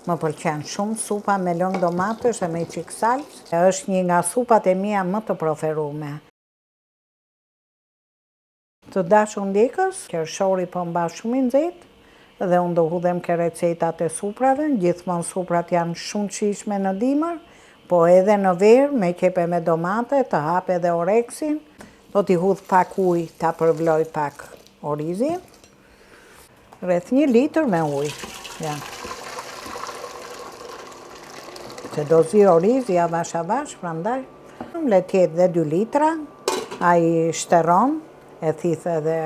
Më pëlqen shumë supa me lëng domatesh e me qik salcë. Është një nga supat e mia më të preferume. Të dashur ndjekës, qershori po mba shumë i nxehtë dhe unë do hudhem ke recetat e suprave. Gjithmonë suprat janë shumë të shijshme në dimër, po edhe në verë me qepe me domate, të hap edhe oreksin. Do t'i hudh pak ujë, ta përvloj pak orizin. Rreth 1 litër me ujë. Ja. Se do zi orizi avash avash, prandaj. Le t'jetë dhe 2 litra, ai shtërron, e thith edhe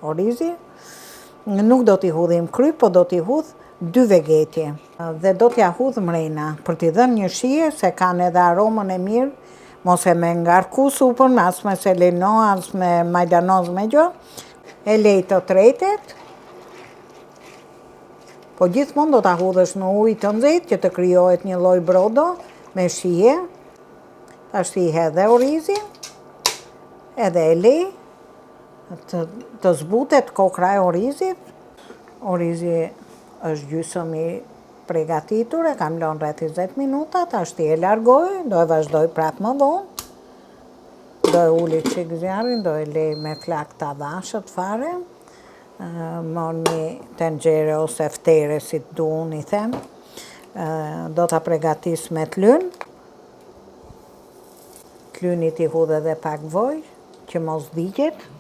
orizi. Nuk do t'i hudhim kry, po do t'i hudh 2 vegetje. Dhe do t'ja hudh mrena, për t'i dhënë një shije, se kanë edhe aromën e mirë, mos e me ngarku supën, as me seleno, as me majdanoz me gjo. E lej të tretet, po gjithmonë do t'a hudhësh në ujë të nxehtë që të krijohet një lloj brodo me shije. Ta shihe edhe orizin, edhe e lej të zbutet kokra e orizit. Orizi është gjysmë i përgatitur, e kam lënë rreth 20 minuta, tash e largoj, do e vazhdoj prapë më vonë. Do e uli çik zjarrin, do e lej me flak të avashët fare. Më një tenxhere ose ftere si të duni them. Do t'a përgatis me t'lyn. T'lynit i hudh edhe pak voj, që mos digjet.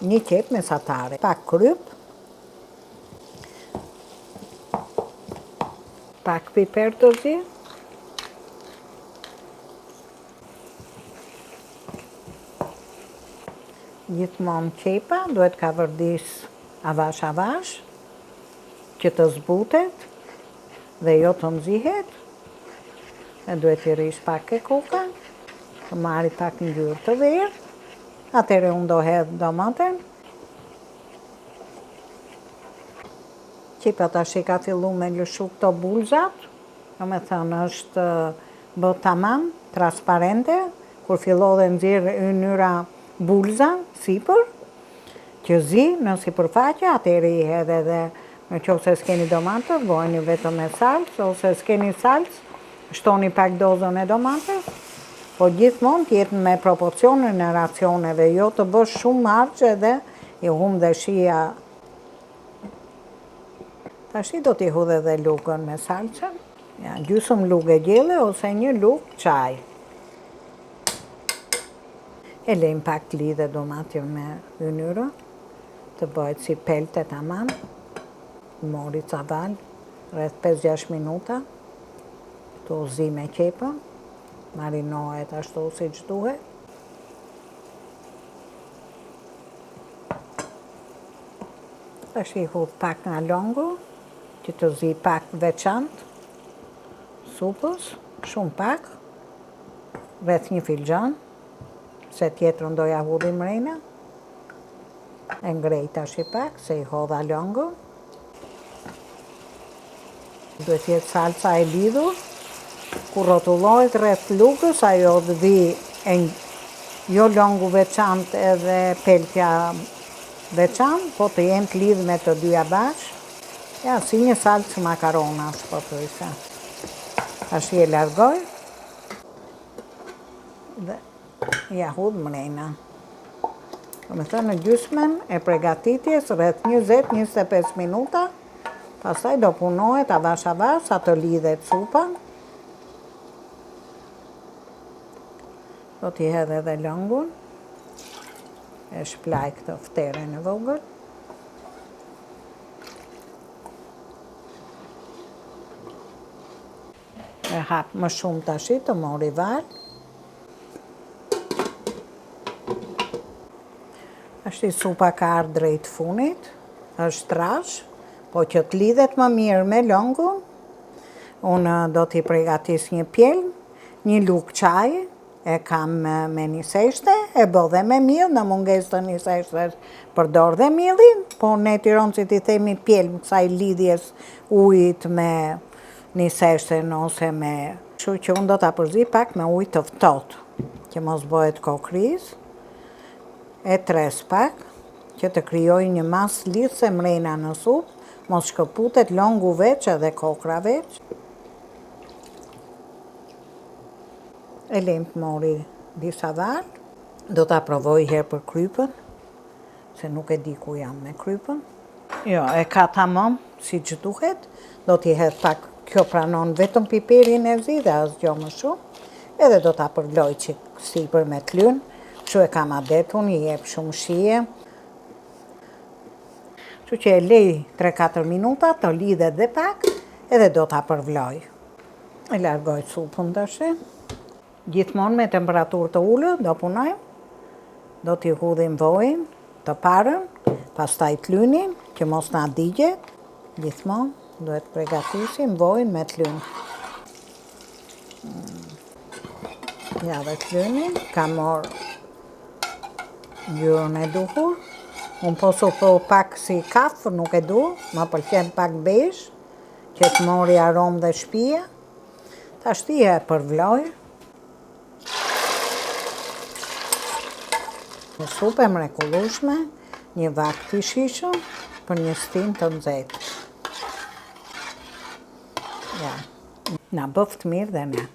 Një qep mesatare, pak kryp, pak piper të zi, gjithmonë qepa duhet ka vërdis avash avash, që të zbutet dhe jo të nxihet, e duhet i rish pak e koka, të marri pak ngjyrë të verë. Atëre unë do hedh domaten. Qepa tash i ka fillu me lëshu këto bulzat, do me thënë është bë tamam, transparente, kur fillo dhe nxjerr ynyra bulza sipër, që zi në sipërfaqe, atëre i hedh edhe, nëse s'keni domate, bojeni vetëm me salcë, ose s'keni salcë, shtoni pak dozën e domates. Po gjithmonë t'jetë me proporcionin e racioneve, jo të bësh shumë marqë edhe i humb dhe shija. Tashi do t'i hudh edhe lugën me salcën, ja, gjysmë lugë gjelle ose 1 lugë çaj. E lejmë pak t'lidhe domatin me ynyrë, të bëhet si pelte tamam. Mori ca val, rreth 5-6 minuta, të zi me qepën. Marinohet ashtu si që duhet. Tash i hudh pak nga longu, që të zi pak veçantë supës, shumë pak, rreth 1 filxhan, se tjetrën do ja hudhim mrena. E ngrej tash i pak, se i hodha longu. Duhet jetë salca e lidhur. Kur rrotullohet rreth lugës, ajo të vi jo longu veçantë edhe peltja veçantë, po të jenë të lidhë me të dyja bashkë. Ja, si një salcë makaronash, po thojse. Tash i e largoj dhe ja hudh mrena. Do me thënë në gjysmën e përgatitjes rreth 20-25 minuta, pastaj do punohet avash avash sa të lidhet supa. Do t'i hedh edhe lëngun, e shplaj këtë fterën e vogël. E hap më shumë tashi të mori val. Ashti supa ka ardhur drejt funit, është trash, po që t'lidhet më mirë me lëngun, unë do t'i përgatis një pjelm, 1 lugë çaj, e kam me një seshte, e bë dhe me miell, në mungesë të një seshte përdor dhe miellin, po ne tironësit i themi pjelm kësaj lidhjes ujit me një seshte ose me. Kështu që unë do t'a përzi pak me ujë të ftohtë, që mos bëhet kokriz, e tres pak, që të krijoj një mas lidhse mrena në supë, mos shkëputet longu veç edhe kokra veç. E lejmë të mori disa dhalë. Do ta provoj herë për krypën, se nuk e di ku jam me krypën. Jo, e ka tamam, si që duhet. Do t'i hedh pak, kjo pranon vetëm piperin e zi dhe asgjë më shumë. Edhe do ta përvloj që sipër me t'lyn. Kështu e kam adetun, i jep shumë shije. Kështu që e lej 3-4 minuta, të lidhet dhe pak, edhe do ta përvloj. E largoj supën tash. Gjithmonë me temperaturë të ulët do punojmë. Do t'i hudhim vojin të parën, pastaj t'lynin, që mos na digjet. Gjithmonë duhet përgatisim vojin me t'lyn. Ja dhe t'lynin, kam marrë ngjyrën e duhur. Unë poso po pak si kafë, nuk e du, më pëlqen pak bezh, që të mori aromë dhe shpije. Tashti e përvloj. Një supë e mrekullueshme, një vak të shishëm për një stim të nxehtë. Ja, na bëft mirë dhe ne.